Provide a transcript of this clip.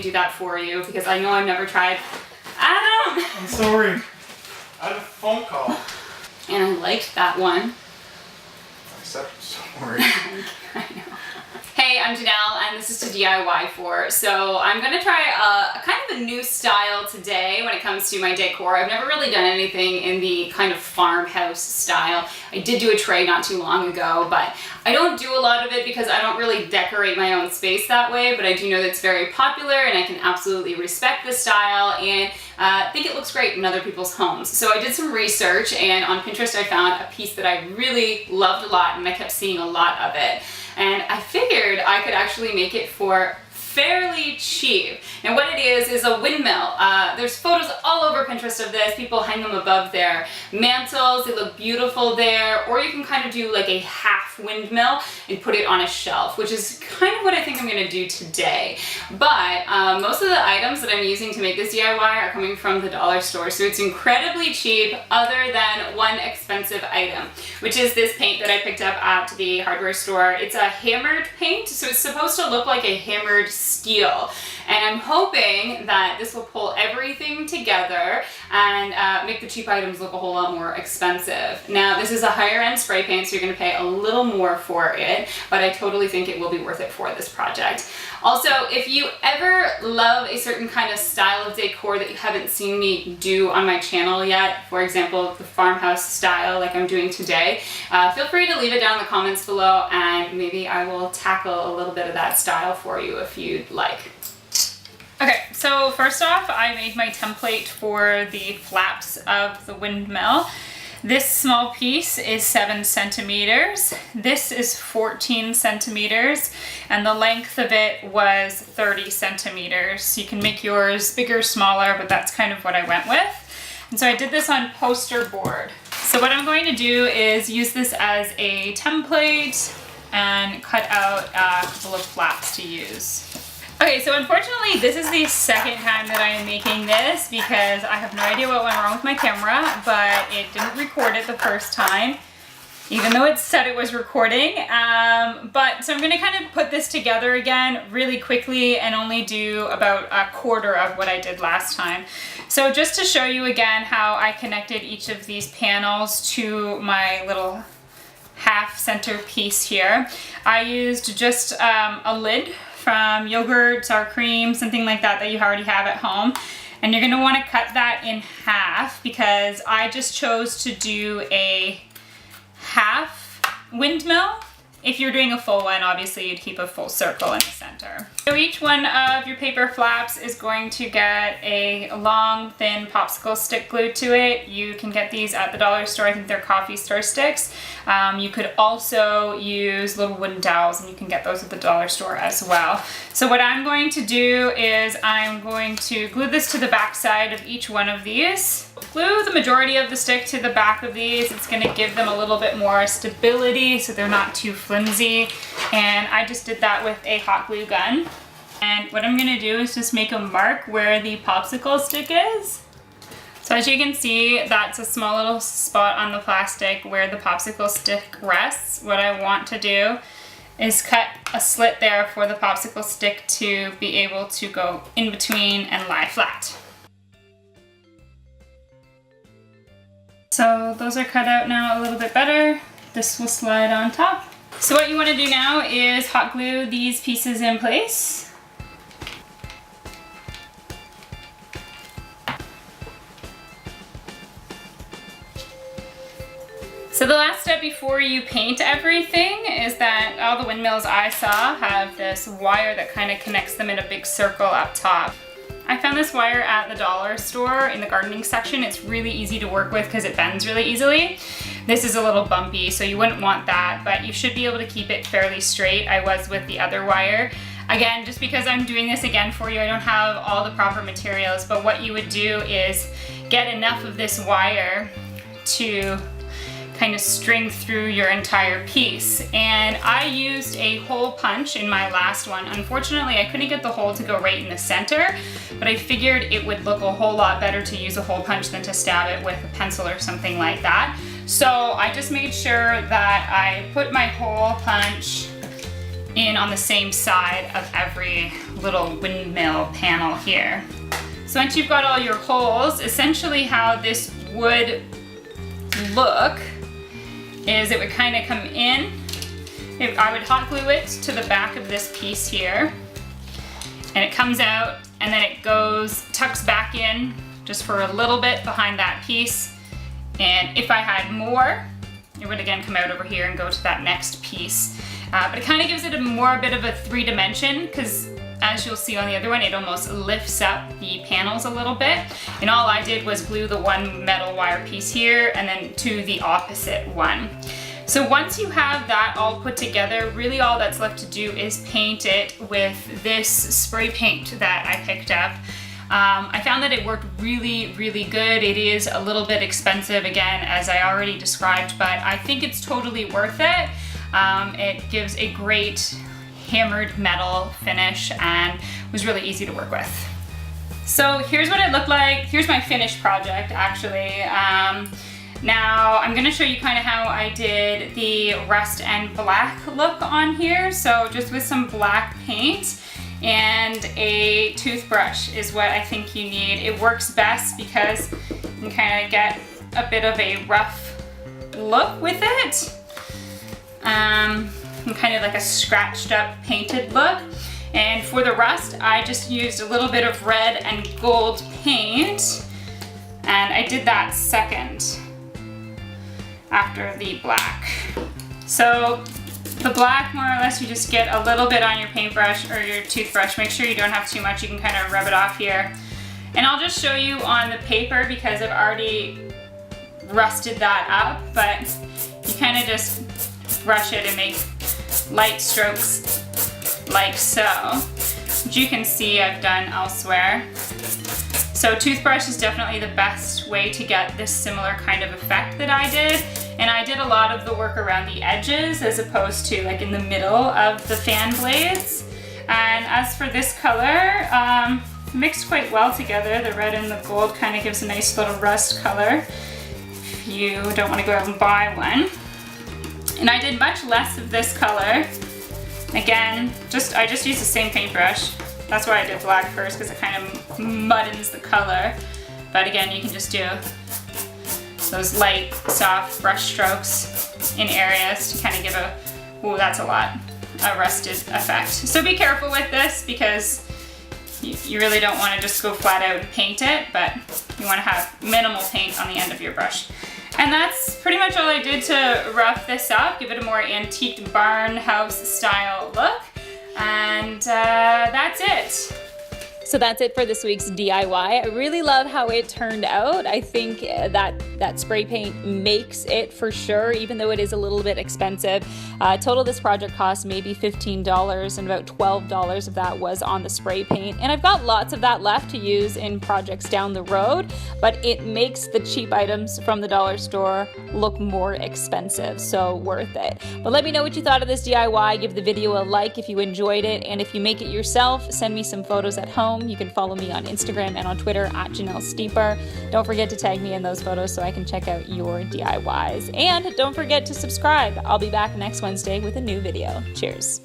do that for you because I know I've never tried. Adam! I'm sorry. I had a phone call. And I liked that one. I said I'm sorry. I know. Hey, I'm Janelle and this is toDIYfor. So I'm gonna try a kind of a new style today when it comes to my decor. I've never really done anything in the kind of farmhouse style. I did do a tray not too long ago, but I don't do a lot of it because I don't really decorate my own space that way, but I do know that it's very popular and I can absolutely respect the style and think it looks great in other people's homes. So I did some research and on Pinterest I found a piece that I really loved a lot and I kept seeing a lot of it. And I figured I could actually make it for fairly cheap. And what it is a windmill. There's photos all over Pinterest of this. People hang them above their mantles. They look beautiful there. Or you can kind of do like a half windmill and put it on a shelf, which is kind of what I think I'm gonna do today. But most of the items that I'm using to make this DIY are coming from the dollar store. So it's incredibly cheap other than one expensive item, which is this paint that I picked up at the hardware store. It's a hammered paint, so it's supposed to look like a hammered steel. And I'm hoping that this will pull everything together and make the cheap items look a whole lot more expensive. Now, this is a higher end spray paint, so you're gonna pay a little more for it, but I totally think it will be worth it for this project. Also, if you ever love a certain kind of style of decor that you haven't seen me do on my channel yet, for example, the farmhouse style like I'm doing today, feel free to leave it down in the comments below and maybe I will tackle a little bit of that style for you if you'd like. Okay, so first off, I made my template for the flaps of the windmill. This small piece is 7 centimeters. This is 14 centimeters, and the length of it was 30 centimeters. You can make yours bigger, smaller, but that's kind of what I went with. And so I did this on poster board. So what I'm going to do is use this as a template and cut out a couple of flaps to use. Okay, so unfortunately this is the second time that I am making this because I have no idea what went wrong with my camera, but it didn't record it the first time, even though it said it was recording. So I'm gonna kind of put this together again really quickly and only do about a quarter of what I did last time. So just to show you again how I connected each of these panels to my little half center piece here, I used just a lid from yogurt, sour cream, something like that that you already have at home. And you're gonna wanna cut that in half because I just chose to do a half windmill. If you're doing a full one, obviously you'd keep a full circle in the center. So each one of your paper flaps is going to get a long, thin popsicle stick glued to it. You can get these at the dollar store. I think they're coffee stir sticks. You could also use little wooden dowels and you can get those at the dollar store as well. So what I'm going to do is I'm going to glue this to the back side of each one of these. Glue the majority of the stick to the back of these. It's going to give them a little bit more stability so they're not too flimsy. And I just did that with a hot glue gun. And what I'm going to do is just make a mark where the popsicle stick is. So as you can see, that's a small little spot on the plastic where the popsicle stick rests. What I want to do is cut a slit there for the popsicle stick to be able to go in between and lie flat. So those are cut out now a little bit better. This will slide on top. So what you want to do now is hot glue these pieces in place. So the last step before you paint everything is that all the windmills I saw have this wire that kind of connects them in a big circle up top. I found this wire at the dollar store in the gardening section. It's really easy to work with because it bends really easily. This is a little bumpy, so you wouldn't want that, but you should be able to keep it fairly straight. I was with the other wire. Again, just because I'm doing this again for you, I don't have all the proper materials, but what you would do is get enough of this wire to kind of string through your entire piece. And I used a hole punch in my last one. Unfortunately, I couldn't get the hole to go right in the center, but I figured it would look a whole lot better to use a hole punch than to stab it with a pencil or something like that. So I just made sure that I put my hole punch in on the same side of every little windmill panel here. So once you've got all your holes, essentially how this would look is it would kind of come in. I would hot glue it to the back of this piece here, and it comes out, and then it tucks back in just for a little bit behind that piece. And if I had more, it would again come out over here and go to that next piece. But it kind of gives it a bit of a 3-dimension, because as you'll see on the other one, it almost lifts up the panels a little bit. And all I did was glue the one metal wire piece here and then to the opposite one. So once you have that all put together, really all that's left to do is paint it with this spray paint that I picked up. I found that it worked really, really good. It is a little bit expensive, again, as I already described, but I think it's totally worth it. It gives a great hammered metal finish and was really easy to work with. So here's what it looked like. Here's my finished project, actually. Now I'm gonna show you kind of how I did the rust and black look on here. So just with some black paint and a toothbrush is what I think you need. It works best because you can kind of get a bit of a rough look with it. And kind of like a scratched up painted look. And for the rust, I just used a little bit of red and gold paint, and I did that second after the black. So the black, more or less, you just get a little bit on your paintbrush or your toothbrush. Make sure you don't have too much. You can kind of rub it off here. And I'll just show you on the paper because I've already rusted that up, but you kind of just brush it and make light strokes like so, which you can see I've done elsewhere. So toothbrush is definitely the best way to get this similar kind of effect that I did. And I did a lot of the work around the edges as opposed to like in the middle of the fan blades. And as for this color, mixed quite well together. The red and the gold kind of gives a nice little rust color if you don't want to go out and buy one. And I did much less of this color. Again, I just used the same paintbrush. That's why I did black first, because it kind of muddens the color. But again, you can just do those light, soft brush strokes in areas to kind of give ooh, that's a lot, a rusted effect. So be careful with this because you really don't want to just go flat out and paint it, but you want to have minimal paint on the end of your brush. And that's pretty much all I did to rough this up, give it a more antique barn house style look. And that's it. So that's it for this week's DIY. I really love how it turned out. I think that spray paint makes it for sure, even though it is a little bit expensive. Total this project cost maybe $15, and about $12 of that was on the spray paint. And I've got lots of that left to use in projects down the road, but it makes the cheap items from the dollar store look more expensive, so worth it. But let me know what you thought of this DIY. Give the video a like if you enjoyed it, and if you make it yourself, send me some photos at home. You can follow me on Instagram and on Twitter at Janelle Steeper. Don't forget to tag me in those photos so I can check out your DIYs. And don't forget to subscribe. I'll be back next Wednesday with a new video. Cheers.